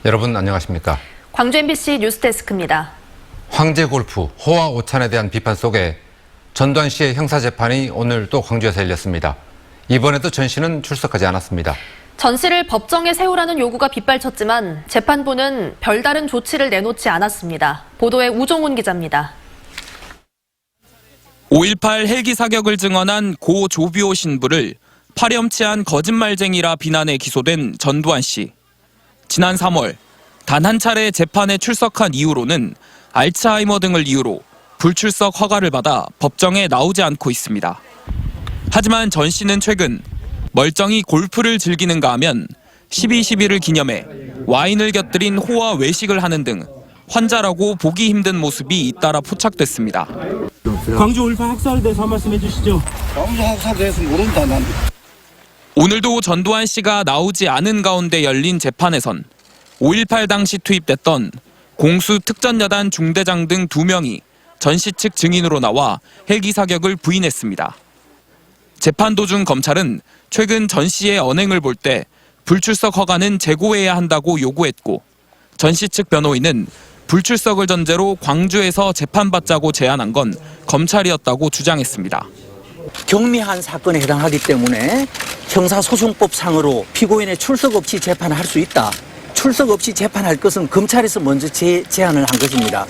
여러분 안녕하십니까? 광주 MBC 뉴스데스크입니다. 황제골프 호화 오찬에 대한 비판 속에 전두환 씨의 형사재판이 오늘 또 광주에서 열렸습니다. 이번에도 전 씨는 출석하지 않았습니다. 전 씨를 법정에 세우라는 요구가 빗발쳤지만 재판부는 별다른 조치를 내놓지 않았습니다. 보도에 우종훈 기자입니다. 5.18 헬기 사격을 증언한 고 조비오 신부를 파렴치한 거짓말쟁이라 비난해 기소된 전두환 씨. 지난 3월 단 한 차례 재판에 출석한 이후로는 알츠하이머 등을 이유로 불출석 허가를 받아 법정에 나오지 않고 있습니다. 하지만 전 씨는 최근 멀쩡히 골프를 즐기는가 하면 12.12를 기념해 와인을 곁들인 호화 외식을 하는 등 환자라고 보기 힘든 모습이 잇따라 포착됐습니다. 광주 5.18 학살에 대해서 한 말씀 해주시죠. 광주 학살에 대해서 모른다 난. 오늘도 전두환 씨가 나오지 않은 가운데 열린 재판에선 5.18 당시 투입됐던 공수 특전여단 중대장 등 2명이 전 씨 측 증인으로 나와 헬기 사격을 부인했습니다. 재판 도중 검찰은 최근 전 씨의 언행을 볼 때 불출석 허가는 재고해야 한다고 요구했고 전 씨 측 변호인은 불출석을 전제로 광주에서 재판받자고 제안한 건 검찰이었다고 주장했습니다. 경미한 사건에 해당하기 때문에 형사소송법상으로 피고인의 출석 없이 재판을 할 수 있다. 출석 없이 재판할 것은 검찰에서 먼저 제안을 한 것입니다.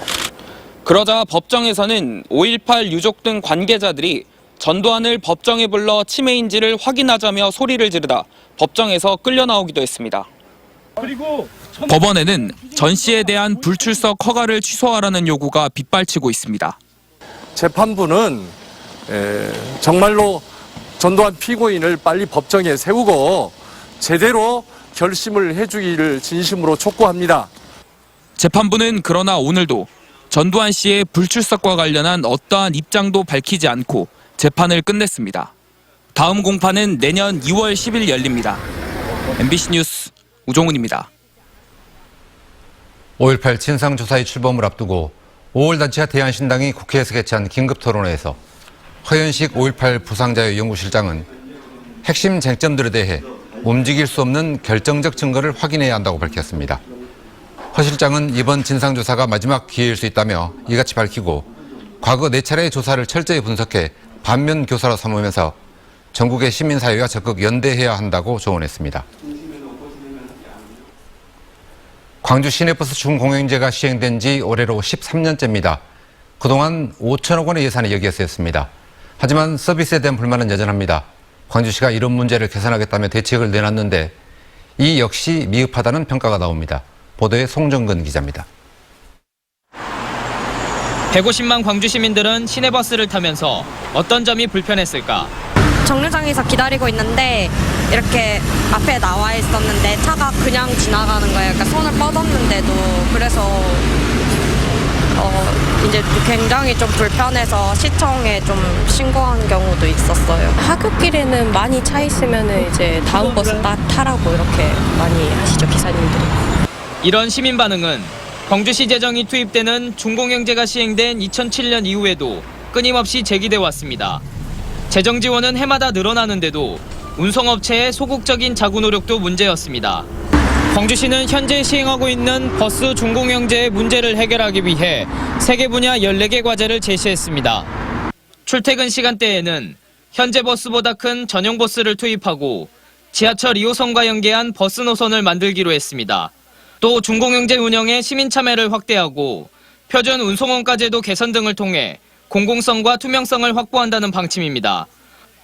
그러자 법정에서는 5.18 유족 등 관계자들이 전두환을 법정에 불러 치매인지를 확인하자며 소리를 지르다 법정에서 끌려 나오기도 했습니다. 법원에는 전 씨에 대한 불출석 허가를 취소하라는 요구가 빗발치고 있습니다. 재판부는 정말로 전두환 피고인을 빨리 법정에 세우고 제대로 결심을 해주기를 진심으로 촉구합니다. 재판부는 그러나 오늘도 전두환 씨의 불출석과 관련한 어떠한 입장도 밝히지 않고 재판을 끝냈습니다. 다음 공판은 내년 2월 10일 열립니다. MBC 뉴스 우종훈입니다. 5.18 진상조사의 출범을 앞두고 5월 단체와 대한신당이 국회에서 개최한 긴급토론회에서 허현식 5.18 부상자의 연구실장은 핵심 쟁점들에 대해 움직일 수 없는 결정적 증거를 확인해야 한다고 밝혔습니다. 허 실장은 이번 진상조사가 마지막 기회일 수 있다며 이같이 밝히고 과거 4차례의 조사를 철저히 분석해 반면 교사로 삼으면서 전국의 시민사회와 적극 연대해야 한다고 조언했습니다. 광주 시내버스 준공영제가 시행된 지 올해로 13년째입니다. 그동안 5천억 원의 예산이 여기에 쓰였습니다. 하지만 서비스에 대한 불만은 여전합니다. 광주시가 이런 문제를 개선하겠다며 대책을 내놨는데 이 역시 미흡하다는 평가가 나옵니다. 보도에 송정근 기자입니다. 150만 광주 시민들은 시내버스를 타면서 어떤 점이 불편했을까? 정류장에서 기다리고 있는데 이렇게 앞에 나와 있었는데 차가 그냥 지나가는 거예요. 그러니까 손을 뻗었는데도. 그래서 이제 굉장히 좀 불편해서 시청에 좀 신고한 경우도 있었어요. 하굣길에는 많이 차 있으면 이제 다음 버스 타라고 이렇게 많이 하시죠, 기사님들이. 이런 시민 반응은 광주시 재정이 투입되는 준공영제가 시행된 2007년 이후에도 끊임없이 제기돼 왔습니다. 재정 지원은 해마다 늘어나는데도 운송업체의 소극적인 자구 노력도 문제였습니다. 광주시는 현재 시행하고 있는 버스 준공영제의 문제를 해결하기 위해 3개 분야 14개 과제를 제시했습니다. 출퇴근 시간대에는 현재 버스보다 큰 전용 버스를 투입하고 지하철 2호선과 연계한 버스 노선을 만들기로 했습니다. 또 준공영제 운영에 시민 참여를 확대하고 표준 운송원까지도 개선 등을 통해 공공성과 투명성을 확보한다는 방침입니다.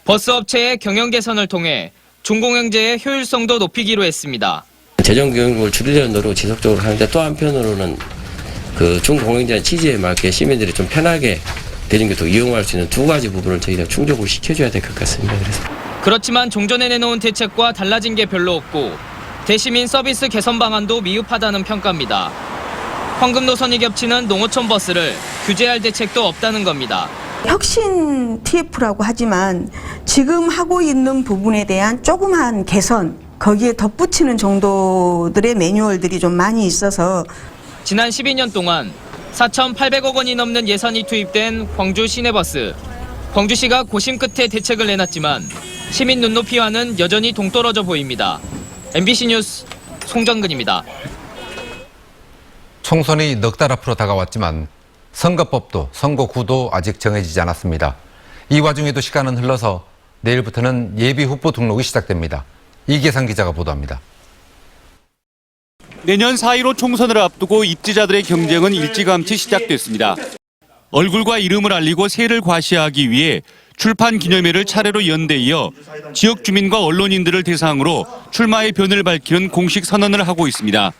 버스 업체의 경영 개선을 통해 준공영제의 효율성도 높이기로 했습니다. 재정 비용을 줄이려는 노력을 지속적으로 하는데 또 한편으로는 그 준공영제 취지에 맞게 시민들이 좀 편하게 대중교통 이용할 수 있는 2가지 부분을 저희가 충족을 시켜줘야 될 것 같습니다. 그렇지만 종전에 내놓은 대책과 달라진 게 별로 없고 대시민 서비스 개선 방안도 미흡하다는 평가입니다. 황금 노선이 겹치는 농어촌 버스를 규제할 대책도 없다는 겁니다. 혁신 TF라고 하지만 지금 하고 있는 부분에 대한 조그마한 개선 거기에 덧붙이는 정도들의 매뉴얼들이 좀 많이 있어서 지난 12년 동안 4,800억 원이 넘는 예산이 투입된 광주 시내버스. 광주시가 고심 끝에 대책을 내놨지만 시민 눈높이와는 여전히 동떨어져 보입니다. MBC 뉴스 송정근입니다. 총선이 넉 달 앞으로 다가왔지만 선거법도 선거구도 아직 정해지지 않았습니다. 이 와중에도 시간은 흘러서 내일부터는 예비 후보 등록이 시작됩니다. 이계상 기자가 보도합니다. 내년 4.15 총선을 앞두고 입지자들의 경쟁은 일찌감치 시작됐습니다. 얼굴과 이름을 알리고 세를 과시하기 위해 출판 기념회를 차례로 연대 이어 지역 주민과 언론인들을 대상으로 출마의 변을 밝히는 공식 선언을 하고 있습니다.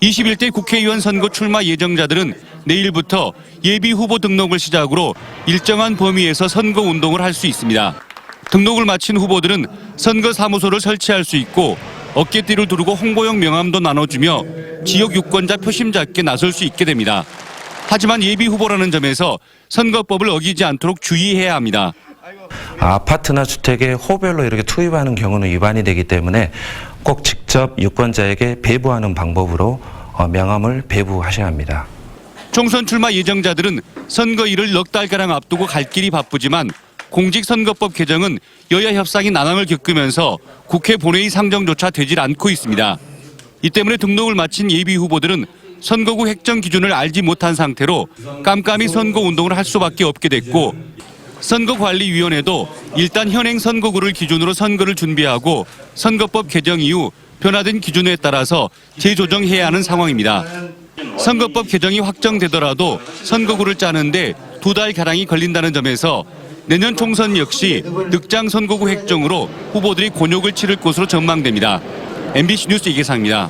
21대 국회의원 선거 출마 예정자들은 내일부터 예비 후보 등록을 시작으로 일정한 범위에서 선거 운동을 할 수 있습니다. 등록을 마친 후보들은 선거 사무소를 설치할 수 있고 어깨띠를 두르고 홍보용 명함도 나눠주며 지역 유권자 표심잡기에 나설 수 있게 됩니다. 하지만 예비 후보라는 점에서 선거법을 어기지 않도록 주의해야 합니다. 아파트나 주택에 호별로 이렇게 투입하는 경우는 위반이 되기 때문에 꼭 직접 유권자에게 배부하는 방법으로 명함을 배부하셔야 합니다. 총선 출마 예정자들은 선거일을 넉 달가량 앞두고 갈 길이 바쁘지만 공직선거법 개정은 여야 협상이 난항을 겪으면서 국회 본회의 상정조차 되질 않고 있습니다. 이 때문에 등록을 마친 예비 후보들은 선거구 획정 기준을 알지 못한 상태로 깜깜이 선거 운동을 할 수밖에 없게 됐고 선거관리위원회도 일단 현행 선거구를 기준으로 선거를 준비하고 선거법 개정 이후 변화된 기준에 따라서 재조정해야 하는 상황입니다. 선거법 개정이 확정되더라도 선거구를 짜는데 2달가량이 걸린다는 점에서 내년 총선 역시 늑장 선거구 획정으로 후보들이 곤욕을 치를 것으로 전망됩니다. MBC 뉴스 이계상입니다.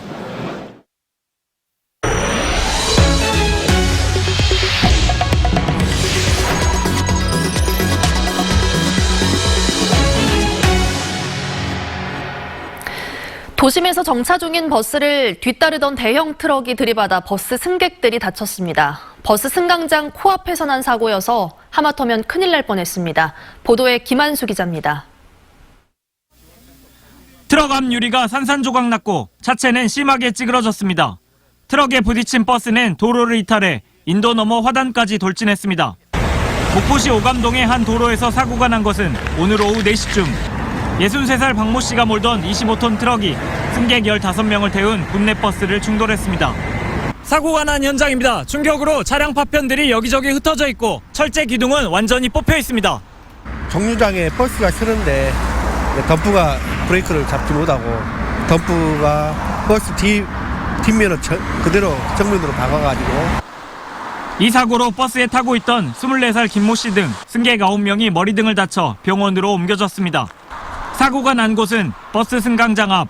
도심에서 정차 중인 버스를 뒤따르던 대형 트럭이 들이받아 버스 승객들이 다쳤습니다. 버스 승강장 코앞에서 난 사고여서 하마터면 큰일 날 뻔했습니다. 보도에 김한수 기자입니다. 트럭 앞 유리가 산산조각 났고 차체는 심하게 찌그러졌습니다. 트럭에 부딪힌 버스는 도로를 이탈해 인도 너머 화단까지 돌진했습니다. 목포시 오감동의 한 도로에서 사고가 난 것은 오늘 오후 4시쯤 63살 박모 씨가 몰던 25톤 트럭이 승객 15명을 태운 분내 버스를 충돌했습니다. 사고가 난 현장입니다. 충격으로 차량 파편들이 여기저기 흩어져 있고 철제 기둥은 완전히 뽑혀 있습니다. 정류장에 버스가 서는데 덤프가 브레이크를 잡지 못하고 덤프가 버스 뒷면을 그대로 정면으로 박아가지고 이 사고로 버스에 타고 있던 24살 김모 씨 등 승객 9명이 머리 등을 다쳐 병원으로 옮겨졌습니다. 사고가 난 곳은 버스 승강장 앞.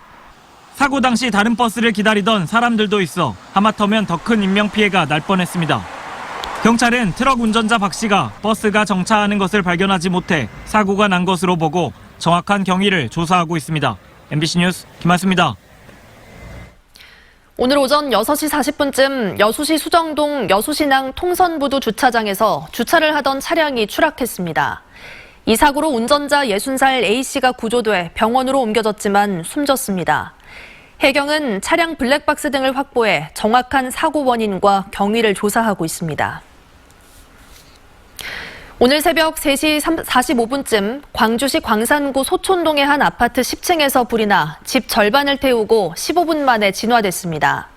사고 당시 다른 버스를 기다리던 사람들도 있어 하마터면 더 큰 인명피해가 날 뻔했습니다. 경찰은 트럭 운전자 박 씨가 버스가 정차하는 것을 발견하지 못해 사고가 난 것으로 보고 정확한 경위를 조사하고 있습니다. MBC 뉴스 김한수입니다. 오늘 오전 6시 40분쯤 여수시 수정동 여수신항 통선부두 주차장에서 주차를 하던 차량이 추락했습니다. 이 사고로 운전자 60살 A씨가 구조돼 병원으로 옮겨졌지만 숨졌습니다. 해경은 차량 블랙박스 등을 확보해 정확한 사고 원인과 경위를 조사하고 있습니다. 오늘 새벽 3시 45분쯤 광주시 광산구 소촌동의 한 아파트 10층에서 불이 나 집 절반을 태우고 15분 만에 진화됐습니다.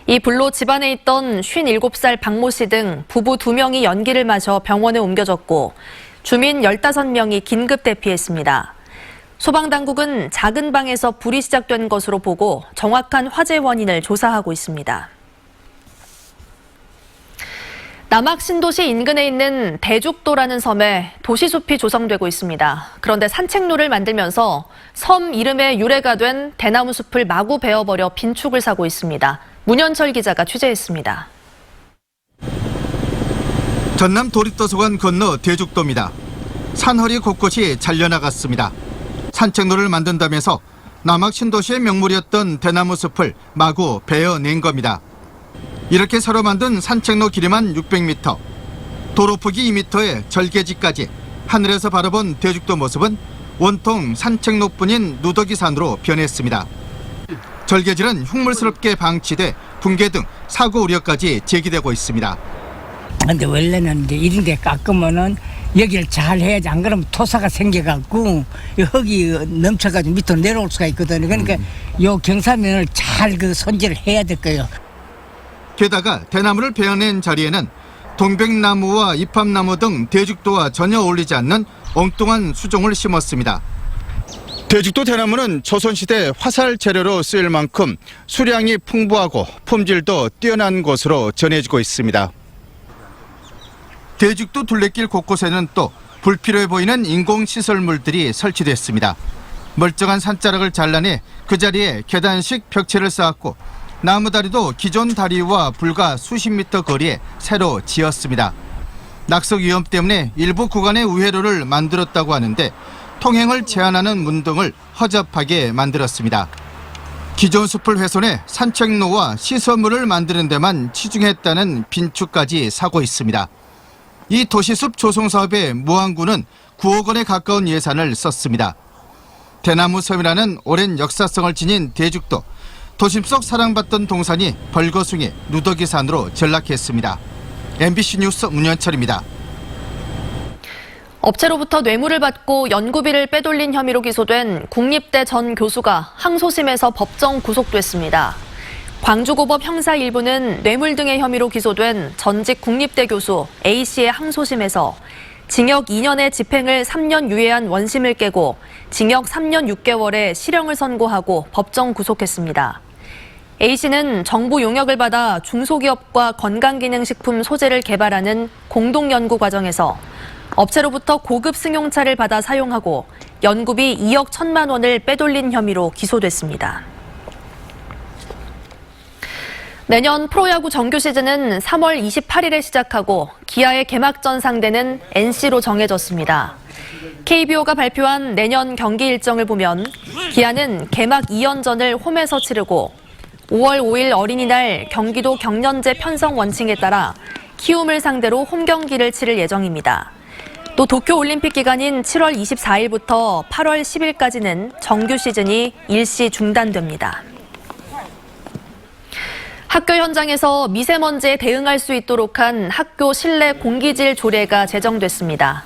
이 불로 집안에 있던 57살 박모 씨 등 부부 2명이 연기를 마셔 병원에 옮겨졌고 주민 15명이 긴급 대피했습니다. 소방당국은 작은 방에서 불이 시작된 것으로 보고 정확한 화재 원인을 조사하고 있습니다. 남학 신도시 인근에 있는 대죽도라는 섬에 도시숲이 조성되고 있습니다. 그런데 산책로를 만들면서 섬 이름의 유래가 된 대나무 숲을 마구 베어버려 빈축을 사고 있습니다. 문현철 기자가 취재했습니다. 전남 도립도서관 건너 대죽도입니다. 산허리 곳곳이 잘려나갔습니다. 산책로를 만든다면서 남학 신도시의 명물이었던 대나무 숲을 마구 베어낸 겁니다. 이렇게 새로 만든 산책로 길이만 600m, 도로 폭이 2m의 절개지까지 하늘에서 바라본 대죽도 모습은 온통 산책로뿐인 누더기산으로 변했습니다. 절개질은 흉물스럽게 방치돼 붕괴 등 사고 우려까지 제기되고 있습니다. 근데 원래는 이제 이런 데 깎으면은 여기를 잘 해야지, 안 그러면 토사가 생겨갖고 흙이 넘쳐가지고 밑으로 내려올 수가 있거든요. 그러니까 요 경사면을 잘 그 손질을 해야 될 거예요. 게다가 대나무를 베어낸 자리에는 동백나무와 이팝나무 등 대죽도와 전혀 어울리지 않는 엉뚱한 수종을 심었습니다. 대죽도 대나무는 조선시대 화살 재료로 쓰일 만큼 수량이 풍부하고 품질도 뛰어난 것으로 전해지고 있습니다. 대죽도 둘레길 곳곳에는 또 불필요해 보이는 인공시설물들이 설치됐습니다. 멀쩡한 산자락을 잘라내 그 자리에 계단식 벽체를 쌓았고 나무다리도 기존 다리와 불과 수십 미터 거리에 새로 지었습니다. 낙석 위험 때문에 일부 구간에 우회로를 만들었다고 하는데 통행을 제한하는 문 등을 허접하게 만들었습니다. 기존 숲을 훼손해 산책로와 시설물을 만드는 데만 치중했다는 빈축까지 사고 있습니다. 이 도시숲 조성 사업에 무안구는 9억 원에 가까운 예산을 썼습니다. 대나무 섬이라는 오랜 역사성을 지닌 대죽도, 도심 속 사랑받던 동산이 벌거숭이 누더기산으로 전락했습니다. MBC 뉴스 문현철입니다. 업체로부터 뇌물을 받고 연구비를 빼돌린 혐의로 기소된 국립대 전 교수가 항소심에서 법정 구속됐습니다. 광주고법 형사 1부는 뇌물 등의 혐의로 기소된 전직 국립대 교수 A씨의 항소심에서 징역 2년의 집행을 3년 유예한 원심을 깨고 징역 3년 6개월의 실형을 선고하고 법정 구속했습니다. A씨는 정부 용역을 받아 중소기업과 건강기능식품 소재를 개발하는 공동연구 과정에서 업체로부터 고급 승용차를 받아 사용하고 연구비 2억 1천만 원을 빼돌린 혐의로 기소됐습니다. 내년 프로야구 정규 시즌은 3월 28일에 시작하고 기아의 개막전 상대는 NC로 정해졌습니다. KBO가 발표한 내년 경기 일정을 보면 기아는 개막 2연전을 홈에서 치르고 5월 5일 어린이날 경기도 경년제 편성 원칙에 따라 키움을 상대로 홈 경기를 치를 예정입니다. 또 도쿄올림픽 기간인 7월 24일부터 8월 10일까지는 정규 시즌이 일시 중단됩니다. 학교 현장에서 미세먼지에 대응할 수 있도록 한 학교 실내 공기질 조례가 제정됐습니다.